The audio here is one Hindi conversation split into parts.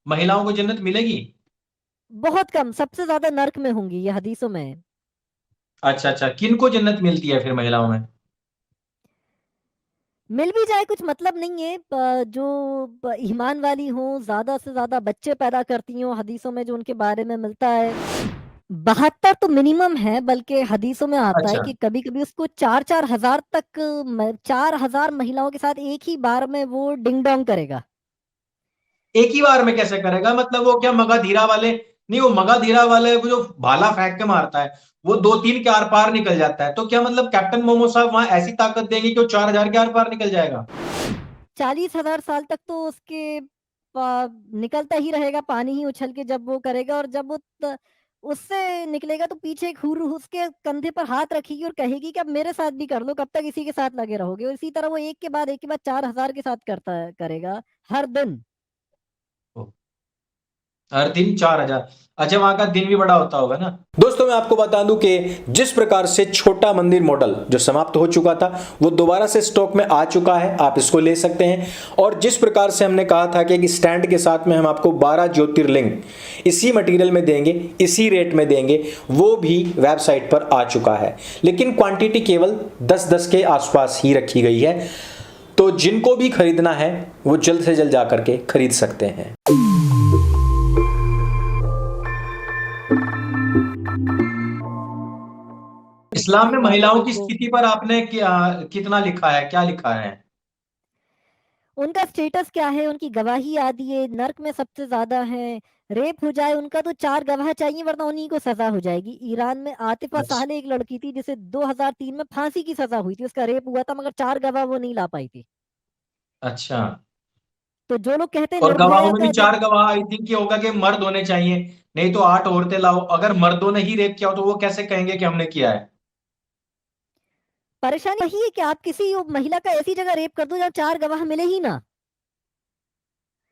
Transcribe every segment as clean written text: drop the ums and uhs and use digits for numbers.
महिलाओं को जन्नत मिलेगी? बहुत कम, सबसे ज्यादा नर्क में होंगी, ये हदीसों में है। अच्छा अच्छा, किन को जन्नत मिलती है फिर महिलाओं में? मिल भी जाए कुछ मतलब नहीं है, जो ईमान वाली हो, ज्यादा से ज्यादा बच्चे पैदा करती हो, हदीसों में जो उनके बारे में मिलता है। 72 तो मिनिमम है, बल्कि हदीसों में आता है अच्छा, कि कभी कभी उसको 4-4 हजार तक, 4 हजार महिलाओं के साथ एक ही बार में वो डिंग डोंग करेगा। एक ही बार में कैसे करेगा? मतलब वो क्या मगाधीरा वाले? नहीं, वो मगाधीरा वाले वो जो भाला फेंक के मारता है, वो दो तीन के आर पार निकल जाता है, तो क्या मतलब कैप्टन मोमो साहब वहां ऐसी ताकत देंगे कि वो 4,000 के आर पार निकल जाएगा? 40 हजार साल तक तो उसके निकलता ही रहेगा, पानी ही उछल के जब वो करेगा, और जब वो उससे निकलेगा तो पीछे एक हूर उसके कंधे पर हाथ रखेगी और कहेगी कि अब मेरे साथ भी कर लो, कब तक इसी के साथ लगे रहोगे। और इसी तरह वो एक के बाद 4 हजार के साथ करेगा हर दिन। हर दिन 4,000? अच्छा, वहां का दिन भी बड़ा होता होगा ना। दोस्तों, मैं आपको बता दूं कि जिस प्रकार से छोटा मंदिर मॉडल जो समाप्त हो चुका था, वो दोबारा से स्टॉक में आ चुका है, आप इसको ले सकते हैं। और जिस प्रकार से हमने कहा था कि एक स्टैंड के साथ में हम आपको 12 ज्योतिर्लिंग इसी मटेरियल में देंगे, इसी रेट में देंगे, वो भी वेबसाइट पर आ चुका है। लेकिन क्वांटिटी केवल 10-10 के आसपास ही रखी गई है, तो जिनको भी खरीदना है वो जल्द से जल्द जाकर के खरीद सकते हैं। इस्लाम में मुस्लिम महिलाओं औरतों की को स्थिति पर आपने कितना लिखा है, क्या लिखा है? उनका स्टेटस क्या है, उनकी गवाही आदि है, नर्क में सबसे ज्यादा है। रेप हो जाए उनका तो 4 गवाह चाहिए, वरना उन्हीं को सजा हो जाएगी। ईरान में आतिफा अच्छा साले एक लड़की थी जिसे 2003 में फांसी की सजा हुई थी, उसका रेप हुआ था, मगर 4 गवाह वो नहीं ला पाई थी। अच्छा। तो जो लोग कहते हैं और गवाहों निर्भया में भी का जब 4 गवाह आई थिंक ये होगा कि मर्द होने चाहिए, नहीं तो 8 औरतें लाओ। अगर मर्दों ने ही रेप किया हो तो वो कैसे कहेंगे कि हमने किया है? परेशानी वही है कि आप किसी महिला का ऐसी जगह रेप कर दो जहाँ 4 गवाह मिले ही ना,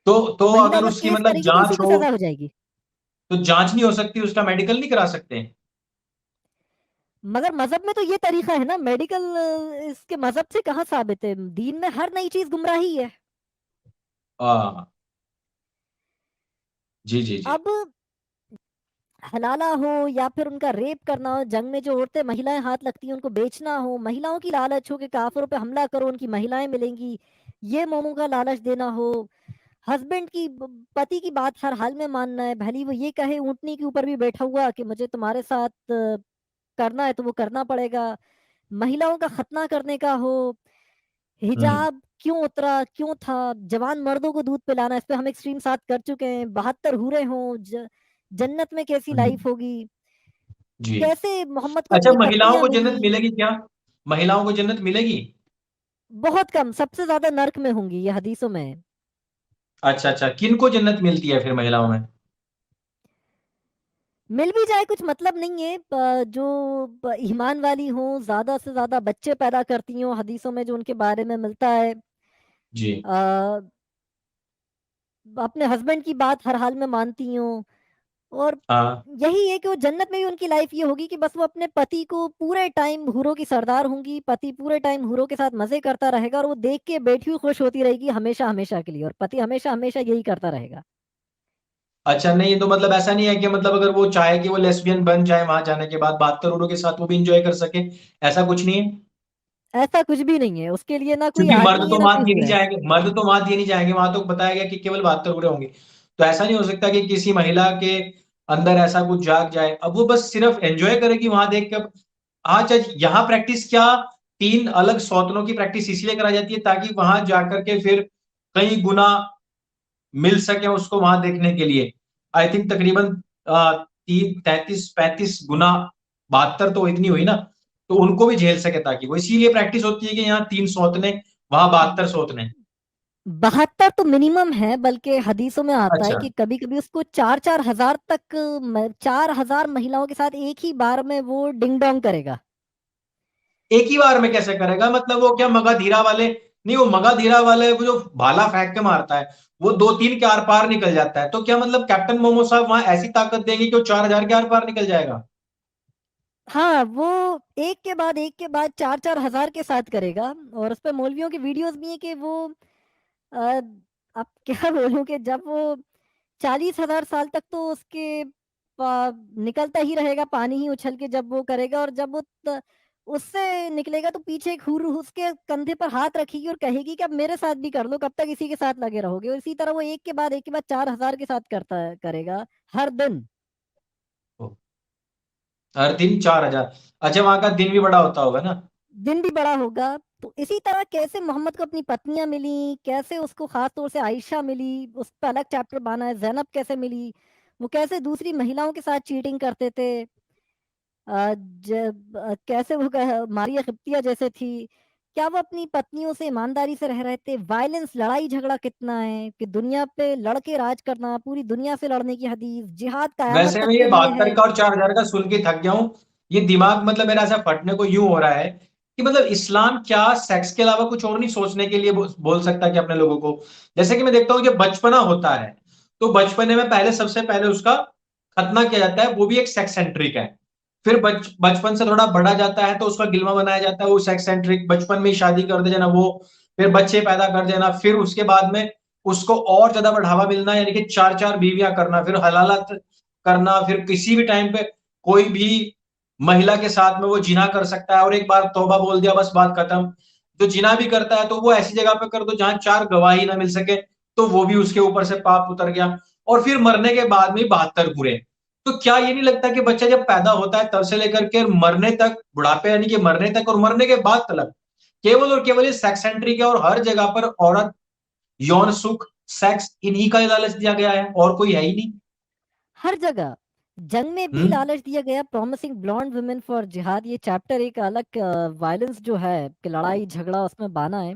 तो महिला अगर जब उसकी केस मतलब करेगी तो उसी जांच को हो, सजा हो जाएगी। तो जांच नहीं हो सकती? उसका मेडिकल नहीं करा सकते? मगर मजहब में तो ये तरीका है ना, मेडिकल इसके मजहब से कहाँ साबित है, दीन में हर नई चीज गुमराही है। हाँ। जी जी जी। अब हलाला हो या फिर उनका रेप करना हो, जंग में जो औरतें महिलाएं हाथ लगती हैं उनको बेचना हो, महिलाओं की लालच हो कि काफिरों पे हमला करो उनकी महिलाएं मिलेंगी, ये मोमों का लालच देना हो। हस्बैंड की पति की बात हर हाल में मानना है, भली वो ये कहे ऊंटनी के ऊपर भी बैठा हुआ कि मुझे तुम्हारे साथ करना है तो वो करना पड़ेगा। महिलाओं का खतना करने का हो, हम्म। हिजाब क्यों उतरा, क्यों था, जवान मर्दों को दूध पिलाना, इस पे हम एक्सट्रीम साथ कर चुके हैं। 72 हूरें हों, जन्नत में कैसी हम्म। लाइफ होगी, जी। कैसे मोहम्मद को अच्छा, अपनी महिलाओं पत्नियां को मिली। जन्नत मिलेगी क्या? महिलाओं को जन्नत मिलेगी? बहुत कम, सबसे ज्यादा नर्क में होंगी, ये हदीसों में है। अच्छा अच्छा, किन को जन्नत मिलती है फिर महिलाओं में? मिल भी जाए कुछ मतलब नहीं है, जो ईमान वाली हो, ज्यादा से ज्यादा बच्चे पैदा करती हो, हदीसों में जो उनके बारे में मिलता है। जी। अ, अपने हस्बैंड की बात हर हाल में मानती हो, और हाँ। यही है कि वो जन्नत में भी उनकी लाइफ ये होगी कि बस वो अपने पति को पूरे टाइम हूरों की सरदार होंगी, पति पूरे टाइम हूरों के साथ मजे करता रहेगा, और वो देख के बेटी हुई खुश होती रहेगी हमेशा हमेशा के लिए, और पति हमेशा हमेशा यही करता रहेगा। अच्छा, नहीं तो मतलब ऐसा नहीं है कि मतलब अगर वो चाहे कि वो लेस्बियन बन जाए वहां जाने के बाद 72 के साथ वो भी इंजॉय कर सके, ऐसा कुछ नहीं है? ऐसा कुछ भी नहीं है, उसके लिए ना कोई क्योंकि मर्द आदमी तो है ना वहां कोई दिए नहीं हूर है। जाएंगे, मर्द तो वहां दिए नहीं जाएंगे, वहां तो बताया गया कि केवल 72 होंगे। तो ऐसा नहीं हो सकता कि किसी महिला के अंदर ऐसा कुछ जाग जाए, अब वो बस सिर्फ एंजॉय करेगी वहां देख के। हाँ, अच्छा, यहाँ प्रैक्टिस क्या? 3 अलग सौतनों की प्रैक्टिस इसलिए कराई जाती है ताकि वहां जाकर के फिर कई गुना मिल सके उसको वहां देखने के लिए। आई थिंक तकरीबन 30, 33, 35 गुना। 72 तो इतनी हुई ना, तो उनको भी झेल सके, ताकि वो इसीलिए प्रैक्टिस होती है कि यहाँ 3 सौतने, वहां 72 सौतने। 72 तो मिनिमम है, बल्कि हदीसों में आता है अच्छा, कि कभी कभी उसको 4-4 हजार तक, 4 हजार महिलाओं के साथ एक ही बार में वो डिंग डोंग करेगा। एक ही बार में कैसे करेगा? मतलब वो क्या मगाधीरा वाले? नहीं, वो मगाधीरा वाले वो जो भाला फेंक के मारता है, वो दो तीन के आर पार निकल जाता है, तो क्या मतलब कैप्टन मोमो साहब वहां ऐसी ताकत देंगे कि वो 4,000 के आर पार निकल जाएगा? हाँ, वो एक के बाद 4-4 हजार के साथ करेगा। और उस पे मौलवियों की वीडियोस भी है कि वो, अ, अब क्या बोलूं कि जब वो 40,000 साल तक तो उसके निकलता ही रहेगा पानी ही उछल के जब वो करेगा, और जब वो उससे निकलेगा तो पीछे एक हूर उसके कंधे पर हाथ रखेगी और कहेगी कि अब मेरे साथ भी कर लो, कब तक इसी के साथ लगे रहोगे। और इसी तरह वो एक के बाद 4,000 के साथ करेगा हर दिन। ओ, हर दिन 4,000। अच्छा, वहां का दिन भी बड़ा होता होगा ना। दिन भी बड़ा होगा। तो इसी तरह कैसे मोहम्मद को अपनी पत्नियां मिली, कैसे उसको खास तौर से आयशा मिली, उस पर अलग चैप्टर बना है। जैनब कैसे मिली, वो कैसे दूसरी महिलाओं के साथ चीटिंग करते थे, कैसे वो मारिया किप्तिया जैसे थी, क्या वो अपनी पत्नियों से ईमानदारी से रह रहे थे। वायलेंस, लड़ाई झगड़ा कितना है कि दुनिया पे लड़के राज करना, पूरी दुनिया से लड़ने की हदीस, जिहाद कयामत वैसे तक मैं ये के लिए 72 है। का और 4,000 का सुन के थक गया हूँ। ये दिमाग मतलब मेरा ऐसा फटने को यूं हो रहा है कि मतलब इस्लाम क्या सेक्स के अलावा कुछ और नहीं सोचने के लिए बोल सकता कि अपने लोगों को। जैसे कि मैं देखता हूँ कि बचपना होता है, तो बचपने में पहले सबसे पहले उसका खतना किया जाता है, वो भी एक सेक्स सेंट्रिक है। फिर बचपन से थोड़ा बड़ा जाता है तो उसका गिलवा बनाया जाता है, वो सेक्स सेंट्रिक, बचपन में ही शादी कर दे जाना वो, फिर बच्चे पैदा कर देना, फिर उसके बाद में उसको और ज्यादा बढ़ावा मिलना, यानी कि चार चार बीवियां करना, फिर हलाला करना, फिर किसी भी टाइम पे कोई भी महिला के साथ में वो जिना कर सकता है, और एक बार तौबा बोल दिया बस बात खत्म। जो जिना भी करता है तो वो ऐसी जगह पे कर दो जहां चार गवाही ना मिल सके, तो वो भी उसके ऊपर से पाप उतर गया। और फिर मरने के बाद में 72 बुरे। तो क्या ये नहीं लगता कि बच्चा जब पैदा होता है तब से लेकर के मरने तक, बुढ़ापे यानी कि मरने तक और मरने के बाद तक, केवल और केवल ये सेक्स सेंट्रिक है, और हर जगह पर औरत, यौन सुख, सेक्स, इन्हीं का ही लालच दिया गया है, और कोई है ही नहीं। हर जगह जंग में भी हम्म। लालच दिया गया। प्रॉमिसिंग ब्लॉन्ड वुमेन फॉर जिहाद, ये चैप्टर एक अलग वायलेंस जो है कि लड़ाई झगड़ा उसमें बाना है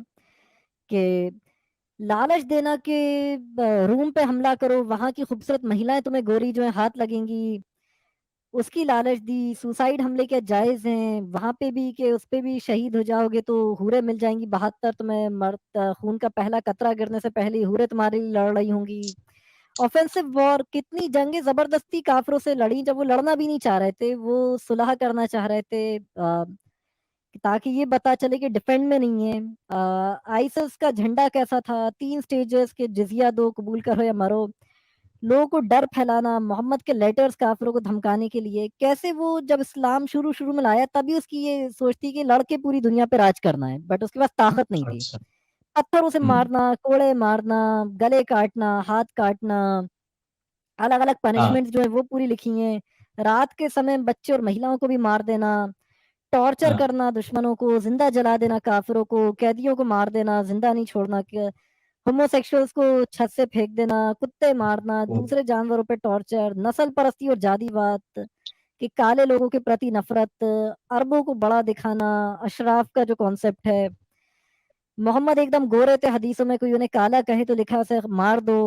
कि लालच देना कि रूम पे हमला करो, वहां की खूबसूरत महिलाएं तुम्हें गोरी जो है हाथ लगेंगी, उसकी लालच दी। सुसाइड हमले क्या जायज हैं वहां पे भी कि उस पे भी शहीद हो जाओगे तो हूरें मिल जाएंगी 72, तुम्हें खून का पहला कतरा गिरने से पहले ही हूरें तुम्हारे लिए लड़ रही होंगी। ऑफेंसिव वॉर, कितनी जंगें जबरदस्ती काफिरों से लड़ी जब वो लड़ना भी नहीं चाह रहे थे, वो सुलह करना चाह रहे थे, ताकि ये पता चले कि डिफेंड में नहीं है। आईसिस का झंडा कैसा था, 3 स्टेजेस के, जिजिया दो, कबूल करो या मरो। लोगों को डर फैलाना, मोहम्मद के लेटर्स काफिरों को धमकाने के लिए। कैसे वो जब इस्लाम शुरू शुरू में लाया तभी उसकी ये सोच थी कि लड़के पूरी दुनिया पे राज करना है, बट उसके पास ताकत नहीं थी। अच्छा। पत्थरों से हम्म। मारना, कोड़े मारना, गले काटना, हाथ काटना, अलग अलग हाँ। पनिशमेंट जो है वो पूरी लिखी हैं। रात के समय बच्चे और महिलाओं को भी मार देना, टॉर्चर हाँ। करना, दुश्मनों को जिंदा जला देना, काफिरों को, कैदियों को मार देना, जिंदा नहीं छोड़ना, होमोसेक्सुअल्स को छत से फेंक देना, कुत्ते मारना, ओ, दूसरे जानवरों पे टॉर्चर, नस्ल परस्ती और जातिवाद, कि काले लोगों के प्रति नफरत, अरबों को बड़ा दिखाना, अशराफ का जो कॉन्सेप्ट है। मोहम्मद एकदम गोरे थे, हदीसों में कोई उन्हें काला कहे तो लिखा उसे मार दो।